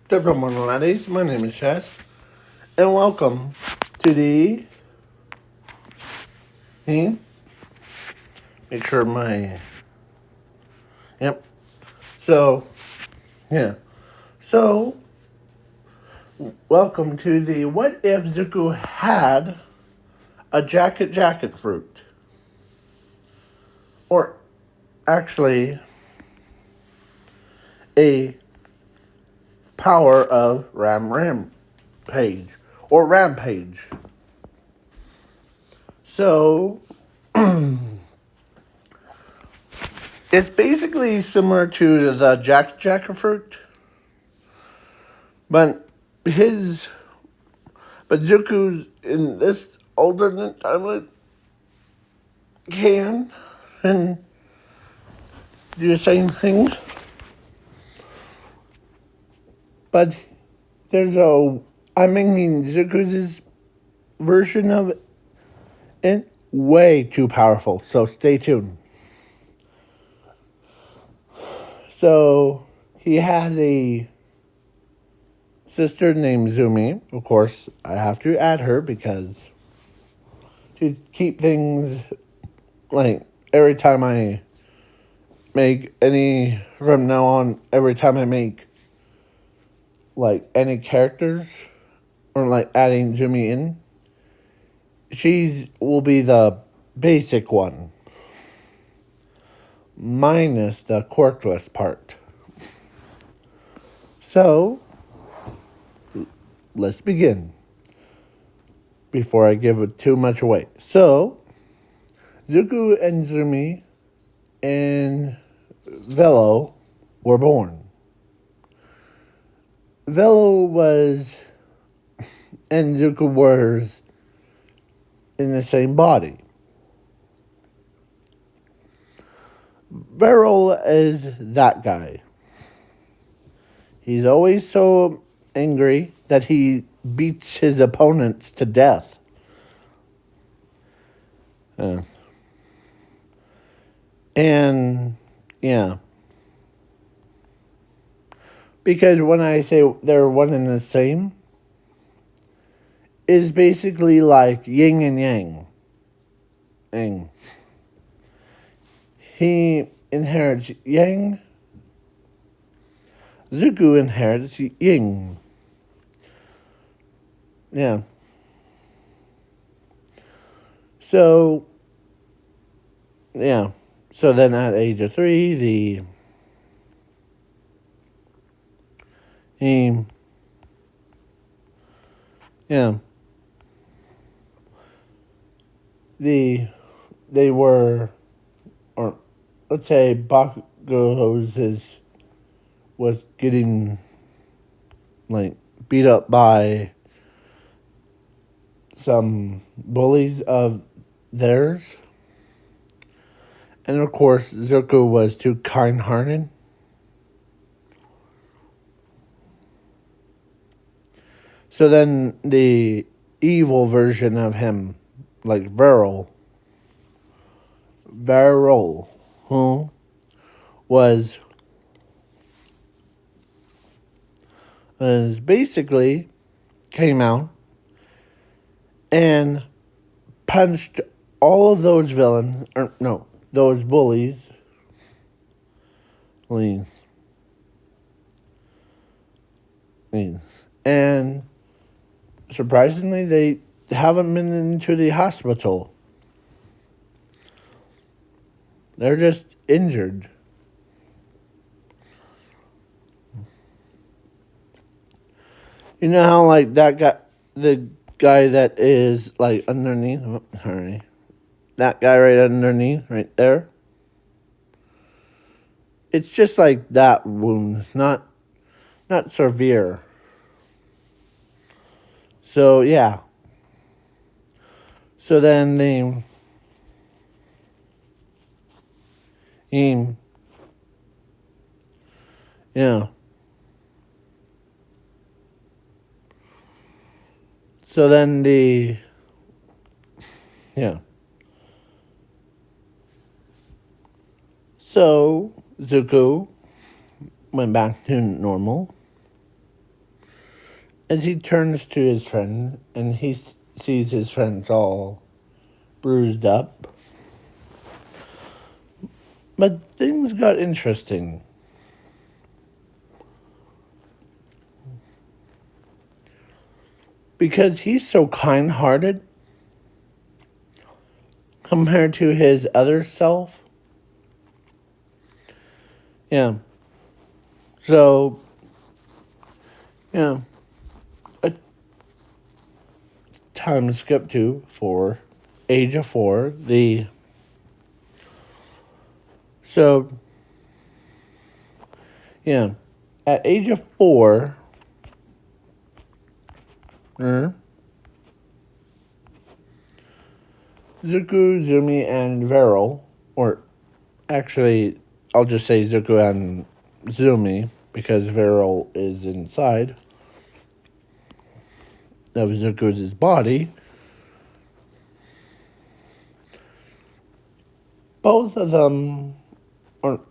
Good morning, laddies. My name is Chaz, and welcome to the. Hmm? Make sure my. Yep. So, yeah. So, welcome to the What If Zuko Had a Jacket Fruit? Or, actually, a Power of Rampage. Or Rampage. So, it's basically similar to the Jacket Fruit, but his but Zuko's in this alternate timeline can and do the same thing, but there's I'm making Zuko's version of it way too powerful. So stay tuned. So he has a sister named Zumi. Of course, I have to add her because to keep things like every time I make any from now on, every time I make like any characters or like adding Zumi in, she will be the basic one, minus the quirkless part. So let's begin before I give it too much away. So Zuko and Zumi and Velo were born. Velo was and Zuko was in the same body. Beryl is that guy. He's always so angry that he beats his opponents to death. And, yeah. Because when I say they're one and the same, is basically like yin and yang. He inherits yang. Zuko inherits yin. Yeah. So, yeah. So then at age of 3, he, yeah. They were, or let's say Bakugo was getting like beat up by some bullies of theirs. And of course, Zuko was too kind-hearted. So then the evil version of him, like Varol, who was basically came out and punched all of those villains, or no, those bullies. And surprisingly, they haven't been into the hospital. They're just injured. You know how like the guy that is like underneath, sorry, that guy right underneath, right there. It's just like that wound, not severe. So yeah. So then yeah. So then yeah. So Zuko went back to normal. as he turns to his friend and he sees his friends all bruised up. But things got interesting. Because he's so kind-hearted compared to his other self. Yeah. So, yeah. A time skip to 4. Age of 4. So, yeah. At age of 4, Zuko, Zumi, and Veril, or actually, I'll just say Zuko and Zumi, because Veril is inside of Zuko's body. Both of them, or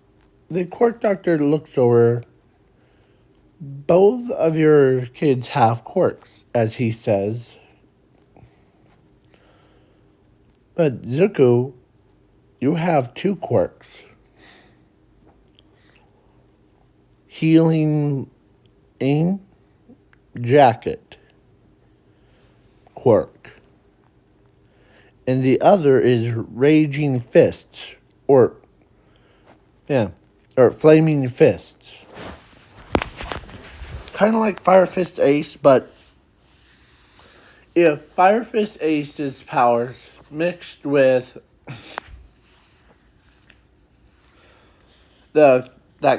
the court doctor looks over. Both of your kids have quirks, as he says. But Zuko, you have 2 quirks. Healing aim jacket quirk. And the other is raging fists, or flaming fists. Kind of like Fire Fist Ace, but if Fire Fist Ace's powers mixed with that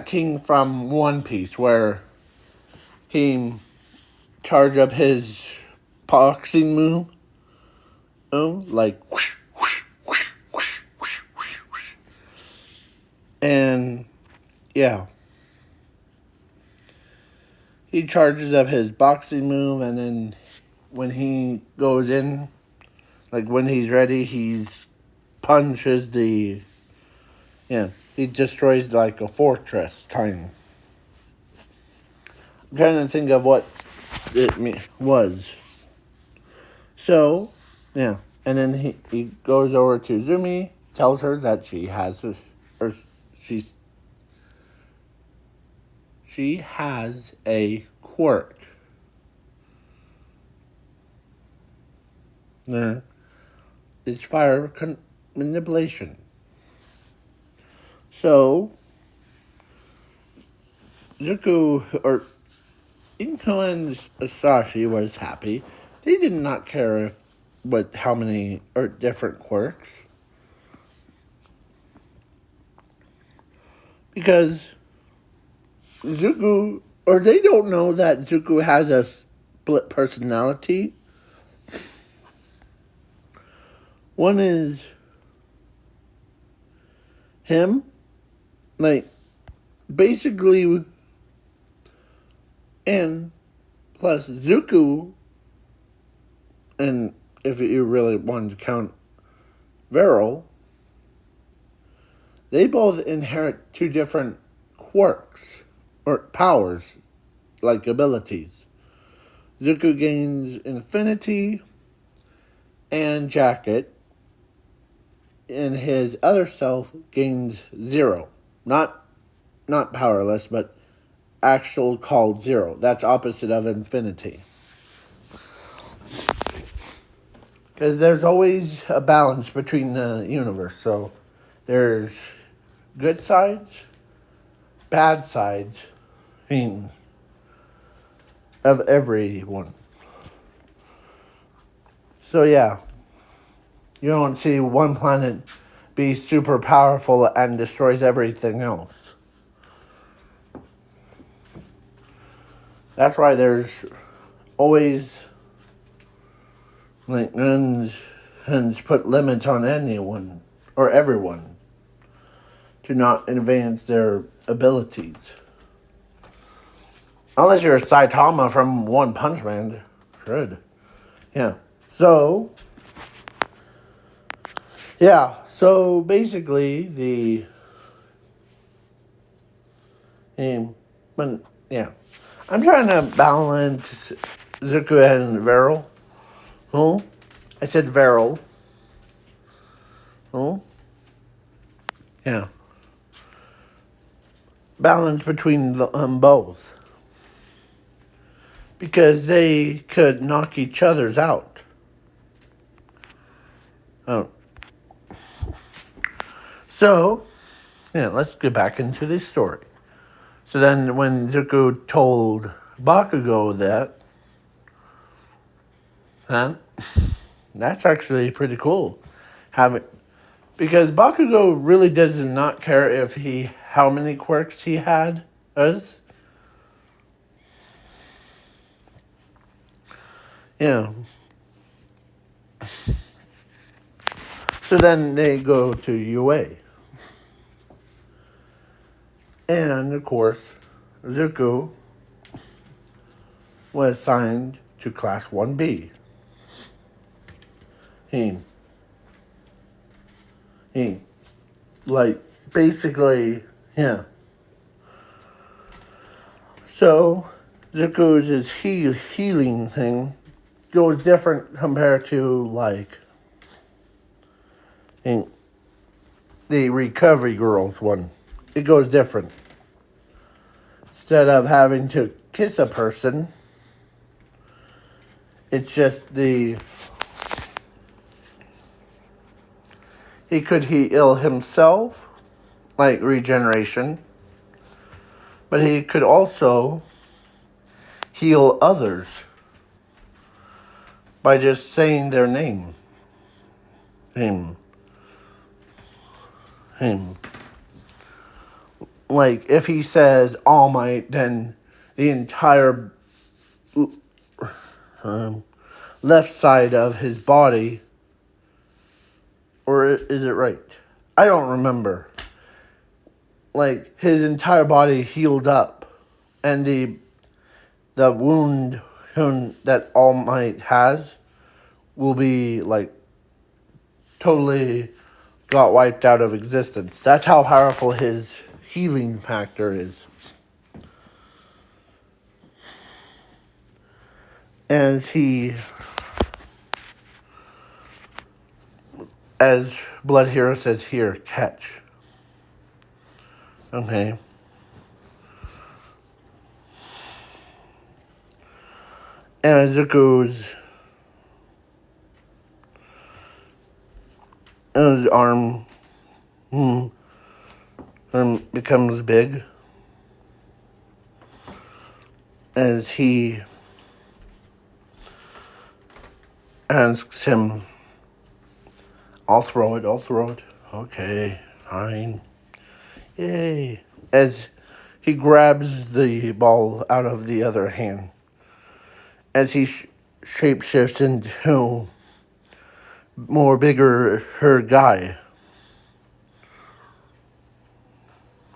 king from One Piece, where he charged up his boxing move, like whoosh, whoosh, whoosh, whoosh, whoosh, whoosh, whoosh. And yeah, he charges up his boxing move, and then when he goes in, like when he's ready, he's punches he destroys like a fortress kind. I'm trying to think of what it was. So, yeah, and then he goes over to Zumi, tells her that she has a quirk. There is fire manipulation. So, Zuko, or Inko and Asashi was happy. They did not care how many or different quirks. Because Zuko, or they don't know that Zuko has a split personality. One is him, like, basically, and plus Zuko, and if you really wanted to count Veril, they both inherit 2 different quirks, or powers, like abilities. Zuko gains Infinity and Jacket, and his other self gains 0. Not powerless, but actual called 0. That's opposite of Infinity. Because there's always a balance between the universe. So there's good sides, bad sides of everyone. So yeah, you don't see one planet be super powerful and destroys everything else. That's why there's always like and put limits on anyone or everyone to not advance their abilities. Unless you're Saitama from One Punch Man. Should. Yeah. So basically I'm trying to balance Zuko and Varel. Who? I said Varel. Who? Yeah. Balance between both. Because they could knock each other's out. Oh. So, yeah, let's get back into the story. So then when Zuko told Bakugo that, huh? That's actually pretty cool. Because Bakugo really does not care if how many quirks he had us. Yeah. So then they go to UA. And of course, Zuko was assigned to Class 1B. He, like, basically, yeah. So, Zuko's healing thing goes different compared to, like, the Recovery Girls one. It goes different. Instead of having to kiss a person, it's just he could heal himself, like regeneration, but he could also heal others by just saying their name. Him. Like, if he says All Might, then the entire left side of his body, or is it right? I don't remember. Like, his entire body healed up, and the wound that All Might has will be, like, totally got wiped out of existence. That's how powerful his healing factor is. As Blood Hero says here, catch. Okay. And Zuko's his arm becomes big as he asks him, I'll throw it. Okay, fine. Yay. As he grabs the ball out of the other hand. As he shapeshifts into more bigger her guy.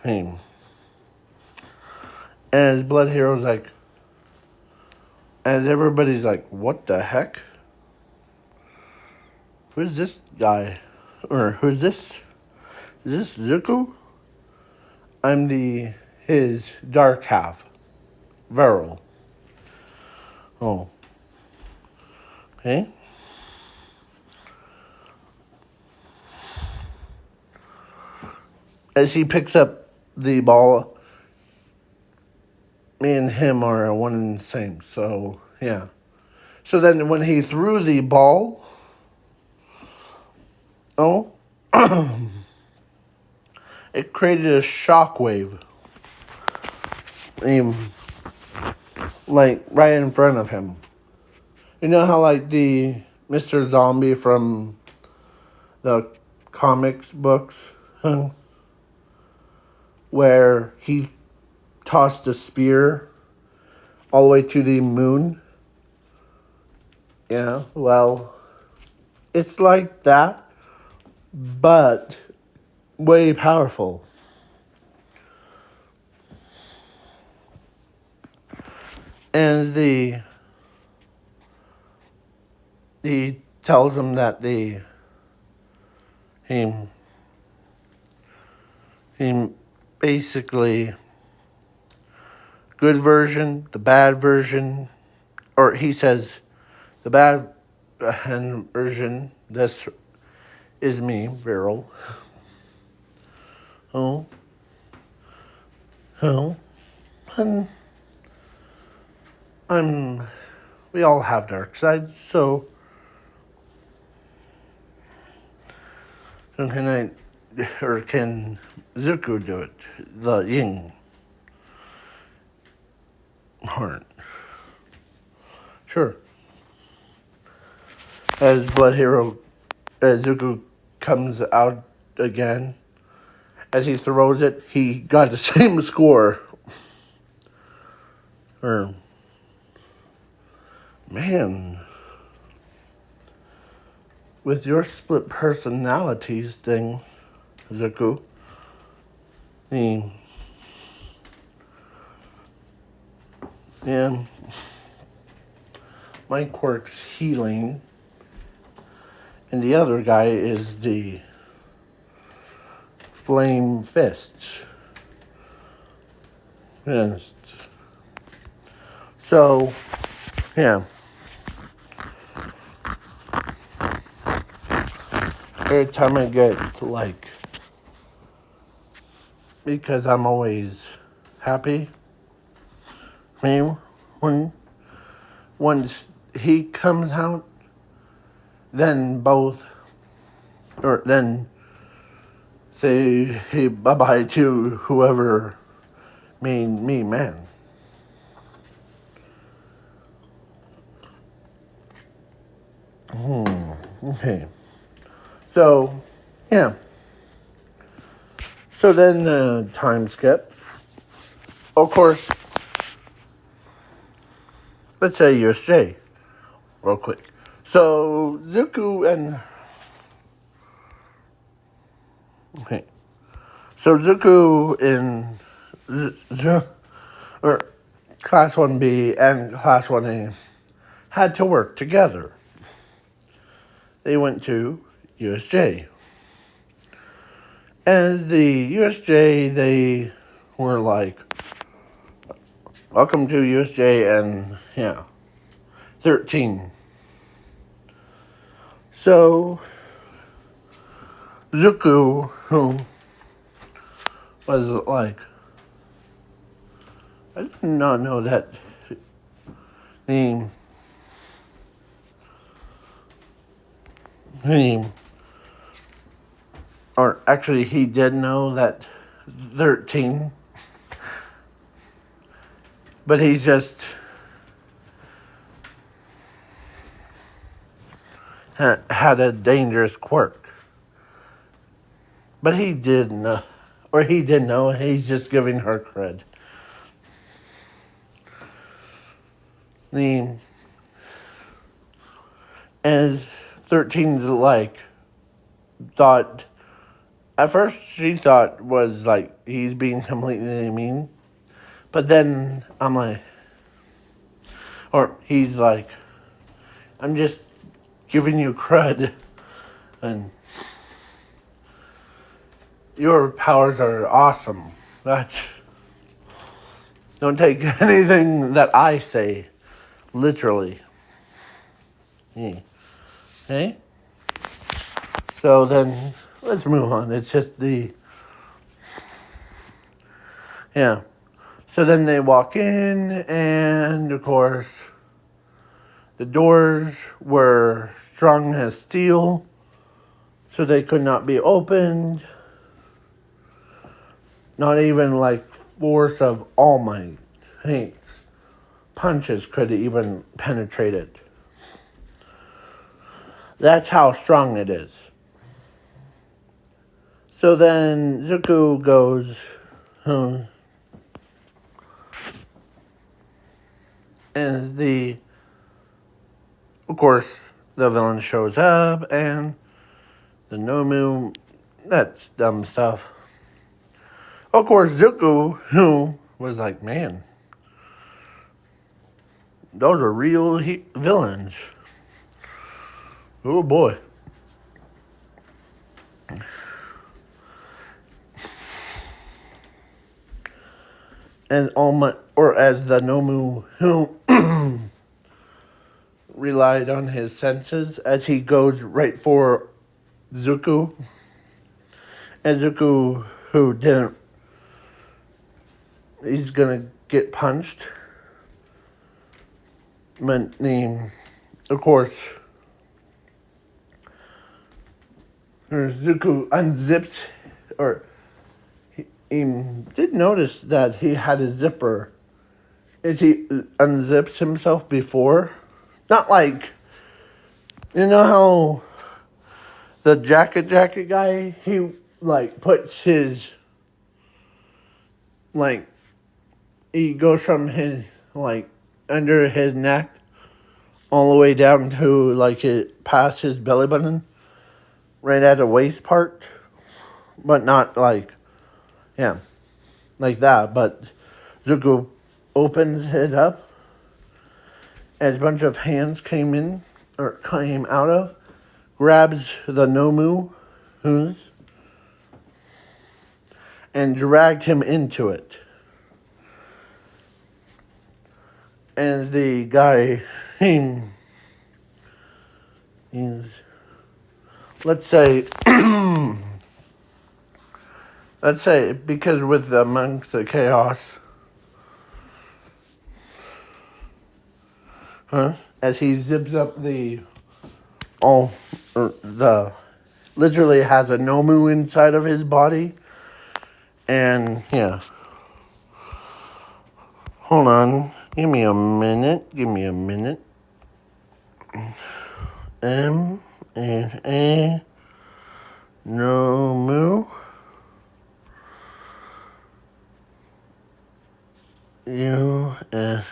Him. As Blood Hero's like, as everybody's like, what the heck? Who's this guy? Or who's this? Is this Zuko? I'm his dark half. Varel. Oh. Okay. As he picks up the ball, me and him are one and the same. So, yeah. So then when he threw the ball, it created a shockwave. Like, right in front of him. You know how, like, the Mr. Zombie from the comics books, where he tossed a spear all the way to the moon? Yeah, well, it's like that, but way powerful. And he tells him that he basically, good version, the bad version, or he says, the bad version, this is me, Viral. Oh, oh, and we all have dark sides, so can can Zuko do it? The Ying heart. Sure. As as Zuko comes out again, as he throws it, he got the same score. Man, with your split personalities thing, Zuko, the yeah, my quirk's healing, and the other guy is the flame fists. Yes. So, yeah. Every time I get like, because I'm always happy. I mean, once he comes out, then then say hey bye bye to whoever made me man. Okay. So, yeah. So then time skip. Of course, let's say USJ, real quick. So Zuko and okay. So Zuko in or Class 1B and Class 1A had to work together. They went to USJ. As the USJ, they were like, welcome to USJ, and yeah, 13. So, Zuko, who was like, I did not know that the or actually he did know that 13, but he's just had a dangerous quirk. But he did know, or he did know, he's just giving her cred. The as 13's like thought at first she thought was like he's being completely mean. But then I'm like, or he's like, I'm just giving you cred and your powers are awesome. That's don't take anything that I say literally. Okay? So then let's move on. It's just yeah. So then they walk in, and of course, the doors were strong as steel, so they could not be opened. Not even like force of All Might punches could even penetrate it. That's how strong it is. So then Zuko goes, and of course, the villain shows up, and the Nomu, that's dumb stuff. Of course, Zuko, who was like, man, those are real villains. Oh boy. And as the Nomu, who relied on his senses as he goes right for Zuko. And Zuko, who didn't, he's gonna get punched. But of course, Zuko unzips, or he did notice that he had a zipper. As he unzips himself before, not like, you know how the jacket guy, he like puts his, like, he goes from his, like, under his neck all the way down to, like, it past his belly button, right at the waist part, but not like, yeah, like that. But Zuko opens it up as a bunch of hands came out of, grabs the Nomu, and dragged him into it. And the guy, he's, let's say, because with the monks of chaos, as he zips up literally has a Nomu inside of his body, and yeah. Hold on, give me a minute. M-A Nomu. U-S-J.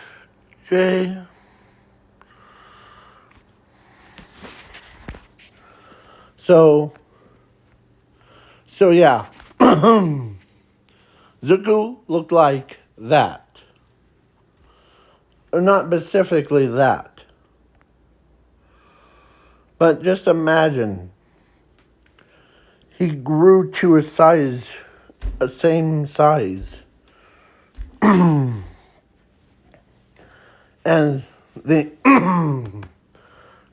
So yeah. Zuko looked like that. Or not specifically that. But just imagine. He grew to a same size. And of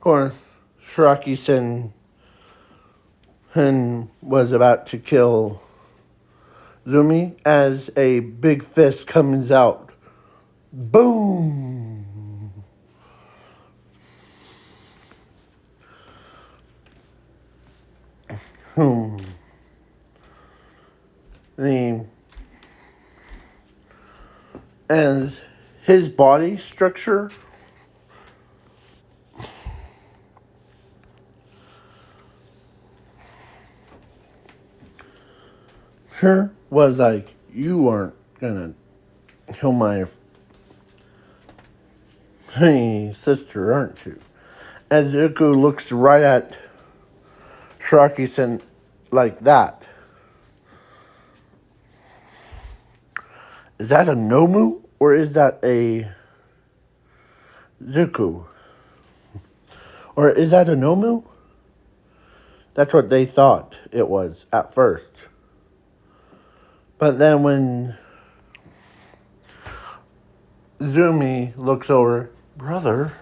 course, Shiraki-sen was about to kill Zumi as a big fist comes out. Boom! And his body structure was like, you aren't gonna kill my sister, aren't you? As Zuko looks right at Shiraki-sen like that. Is that a Nomu or is that a Zuko? Or is that a Nomu? That's what they thought it was at first. But then when Zumi looks over, brother,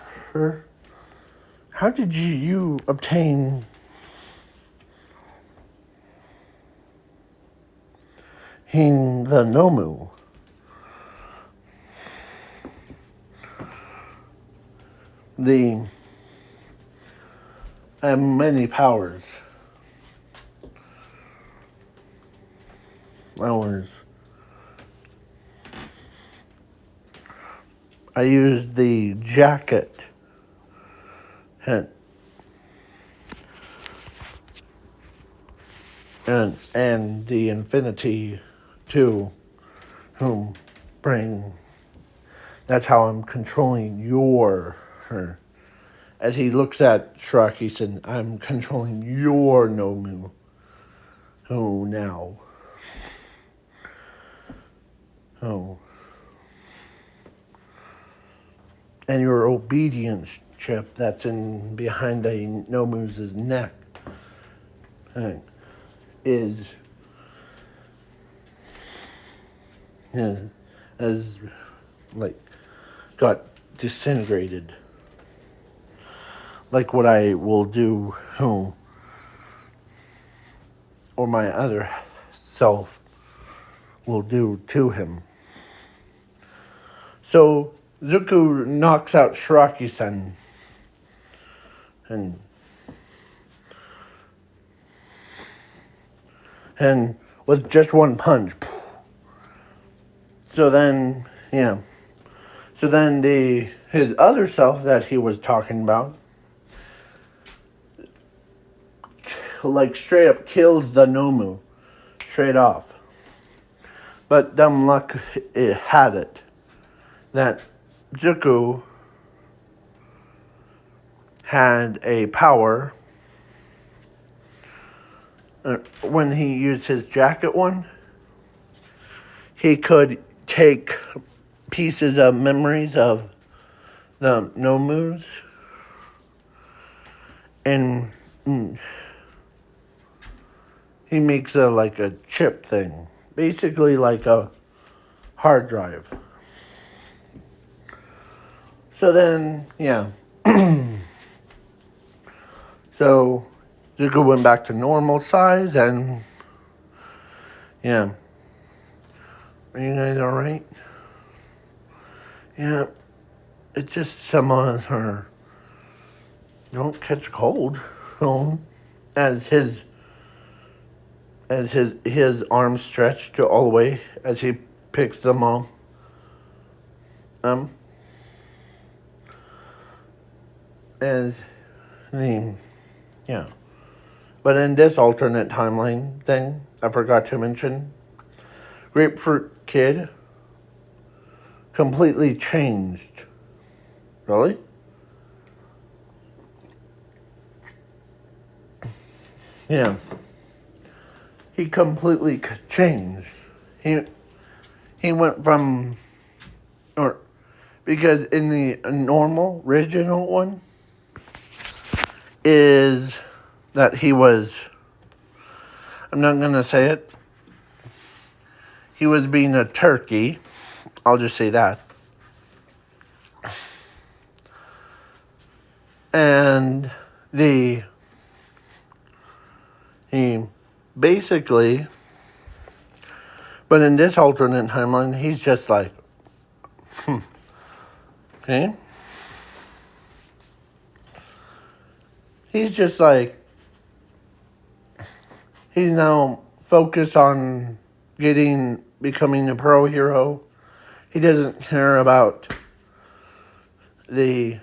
how did you obtain the Nomu? I have many powers. I used the jacket and the infinity to whom bring. That's how I'm controlling her. As he looks at Shiraki-sen, I'm controlling your Nomu. Oh, now. Oh. And your obedience chip that's in behind the Nomu's neck is as like got disintegrated. like what I will do, or my other self will do to him. So Zuko knocks out Shiraki-san, and with just one punch. So then, yeah. So then his other self that he was talking about, like straight up kills the Nomu, straight off. But dumb luck it had it that Zuko had a power when he used his jacket one. He could take pieces of memories of the Nomus and he makes like a chip thing, basically like a hard drive. So then, yeah. So Zuko went back to normal size, and yeah. Are you guys alright? Yeah. It's just some of her don't catch cold. As his arms stretch to all the way as he picks them all. As the yeah. But in this alternate timeline thing, I forgot to mention, Grapefruit Kid completely changed. Really? Yeah. He completely changed. He went from, or because in the normal original one is that he was, I'm not gonna say it. He was being a turkey. I'll just say that. And he basically, but in this alternate timeline, he's just like, okay? He's just like, he's now focused on becoming a pro hero. He doesn't care about him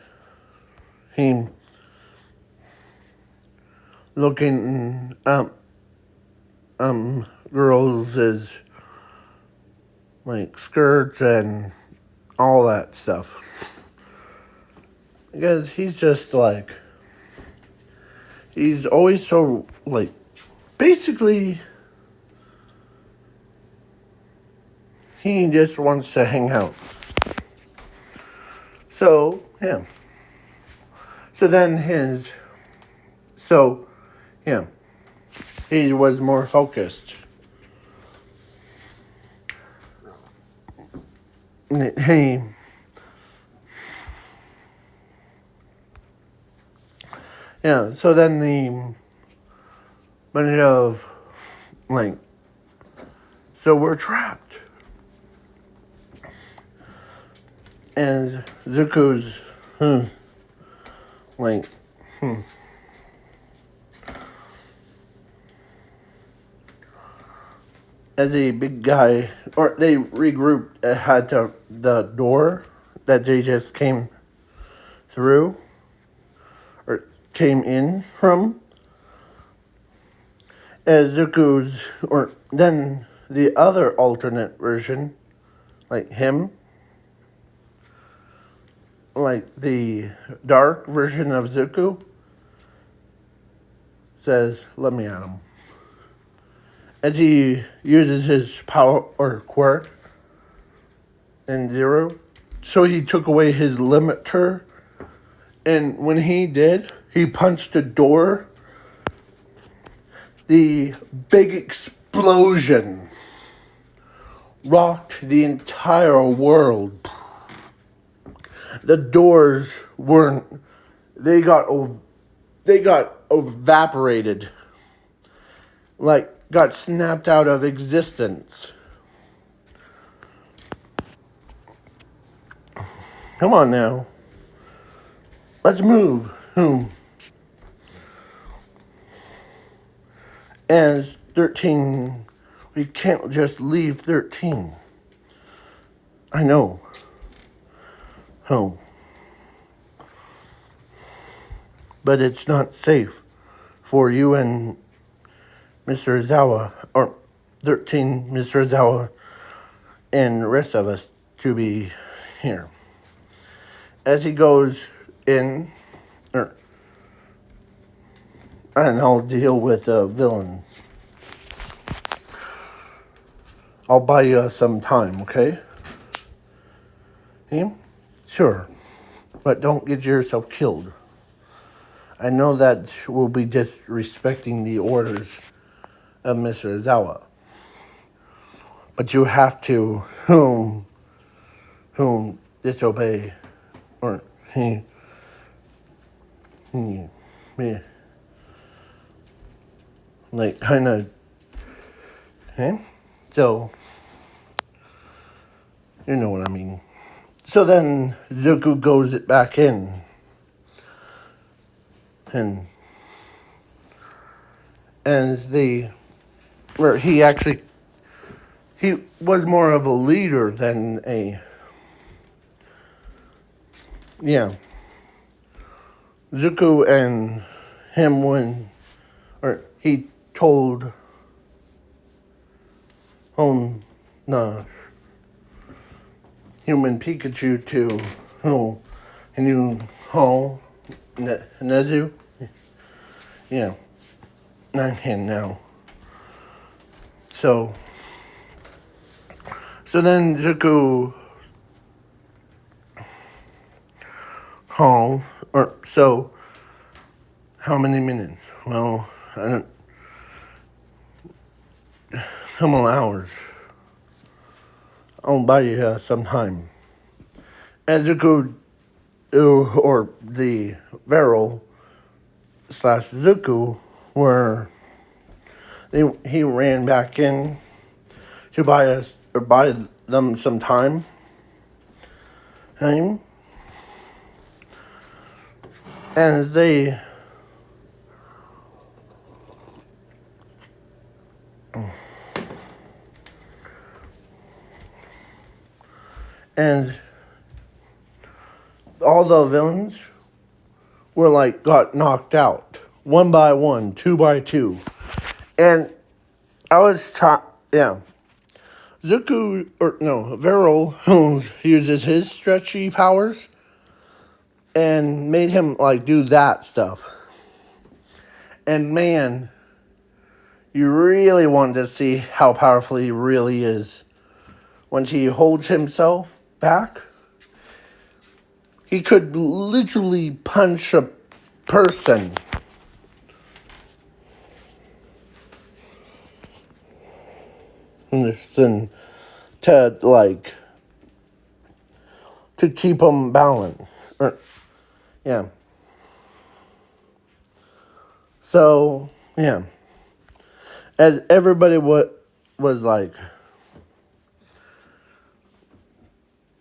looking girls as like skirts and all that stuff. Because he's just like, he's always so like, basically, he just wants to hang out. So, yeah. So then he was more focused. He, yeah, so then the bunch of, like, so we're trapped. And Zuko's, as a big guy, or they regrouped had to the door that they just came through, or came in from. As Zuko's, or then the other alternate version, like him, like the dark version of Zuko, says, "Let me at him." As he uses his power or quirk in Zero, so he took away his limiter, and when he did, he punched a door. The big explosion rocked the entire world. The doors weren't they got evaporated, like got snapped out of existence. Come on now. Let's move. As 13, we can't just leave 13. I know. But it's not safe for you and Mr. Ozawa, or 13, Mr. Ozawa, and the rest of us to be here. As he goes in, and I'll deal with the villain. I'll buy you some time, okay? Sure. But don't get yourself killed. I know that will be disrespecting the orders of Mr. Ozawa. But you have to disobey, or like kind of, so you know what I mean. So then Zuko goes back in, and as where he was more of a leader than a, Zuko and him he told the human Pikachu to Nezu. Yeah, not him now. So then Zuko so how many minutes? Well, I don't. How many hours? I'll buy you some time. As Zuko, or the Varel / Zuko, he ran back in to buy them some time. As they and all the villains were got knocked out one by one, two by two, and I was Zuko, Varel, who uses his stretchy powers, and made him do that stuff. And man, you really want to see how powerful he really is. When he holds himself back, he could literally punch a person. And to keep him balanced. So, as everybody was like,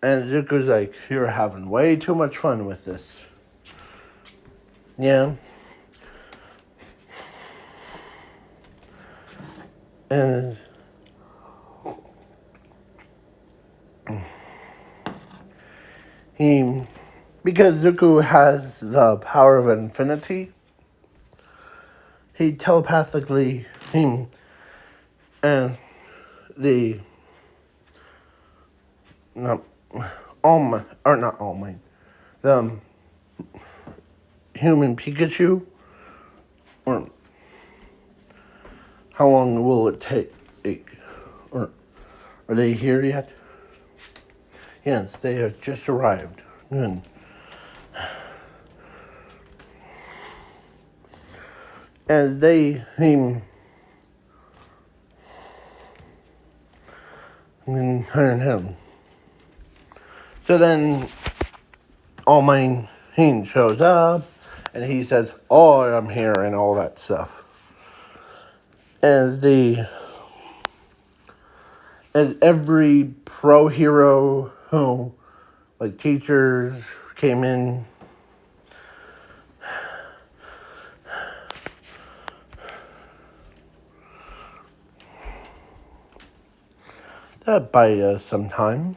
and Zuko's like, you're having way too much fun with this. Yeah. And because Zuko has the power of infinity, he telepathically, and the, not All Might, the human Pikachu, or how long will it take, or are they here yet? Yes, they have just arrived. Good. As they and him. So then All Might he shows up, and he says, "Oh, I'm here," and all that stuff. As every pro hero who, like teachers, came in. That buy some time.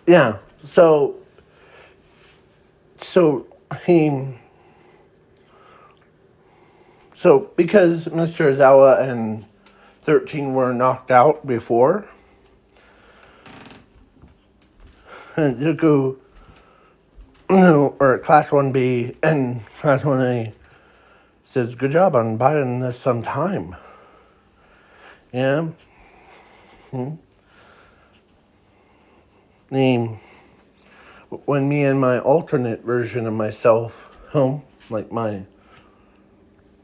Yeah. So he. So because Mr. Ozawa and 13 were knocked out before, and Zuko, or Class 1B and Class 1A says, "Good job on buying this some time." Yeah. The when me and my alternate version of myself, like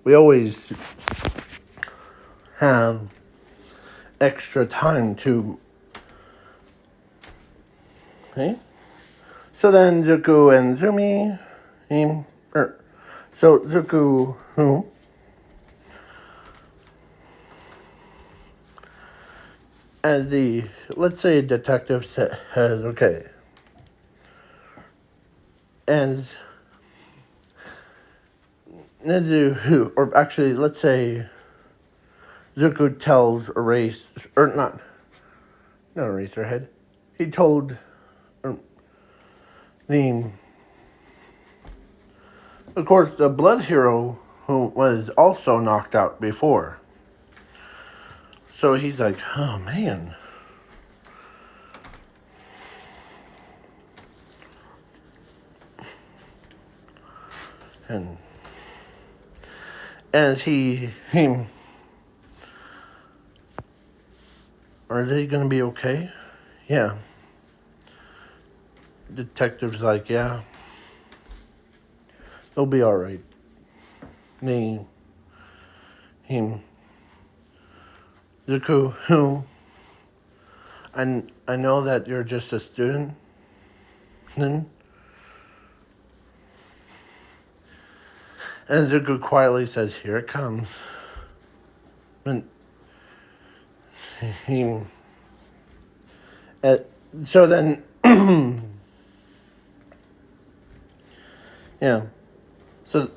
we always have extra time to. Okay. So then Zuko and Zumi, so Zuko, as the, let's say, detective says, okay, and Nezu, or actually, let's say, Zuko tells Erase, or not Eraserhead, he told the, of course, the Blood Hero, who was also knocked out before. So he's like, oh man. And as he are they gonna be okay? Yeah. Detective's like, yeah, they'll be alright. Him, Zuko, I know that you're just a student. And Zuko quietly says, here it comes. And he, so then, yeah. So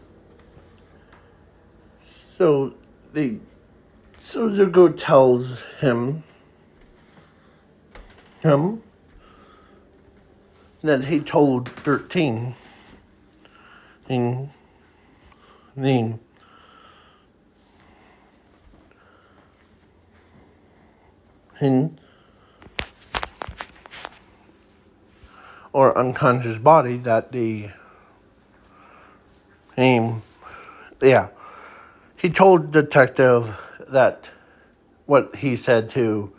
Zuko tells him that he told 13 in the or unconscious body that the yeah, he told detective that what he said to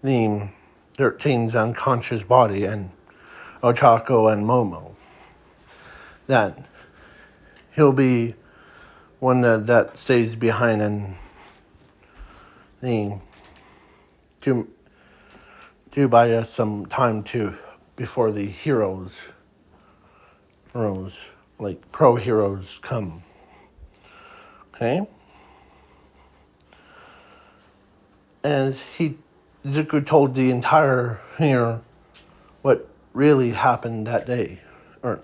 the 13's unconscious body and Ochako and Momo, that he'll be one that stays behind and to buy us some time before the heroes, like pro heroes, come. Okay? As Zuko told the entire what really happened that day. Or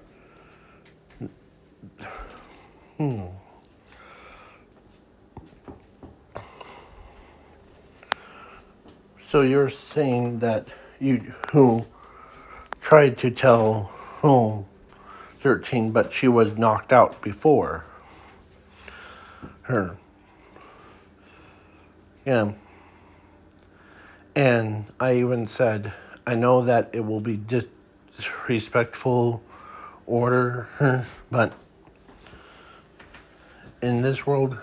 So you're saying that you who tried to tell 13, but she was knocked out before her. Yeah. And I even said, I know that it will be disrespectful order her, but in this world,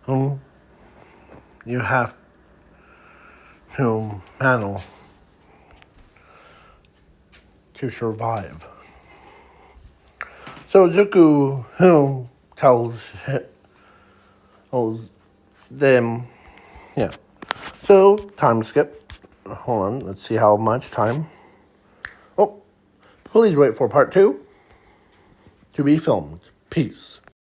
you have to battle to survive. So Zuko tells them, yeah. So, time skip. Hold on, let's see how much time. Oh, please wait for part 2 to be filmed. Peace.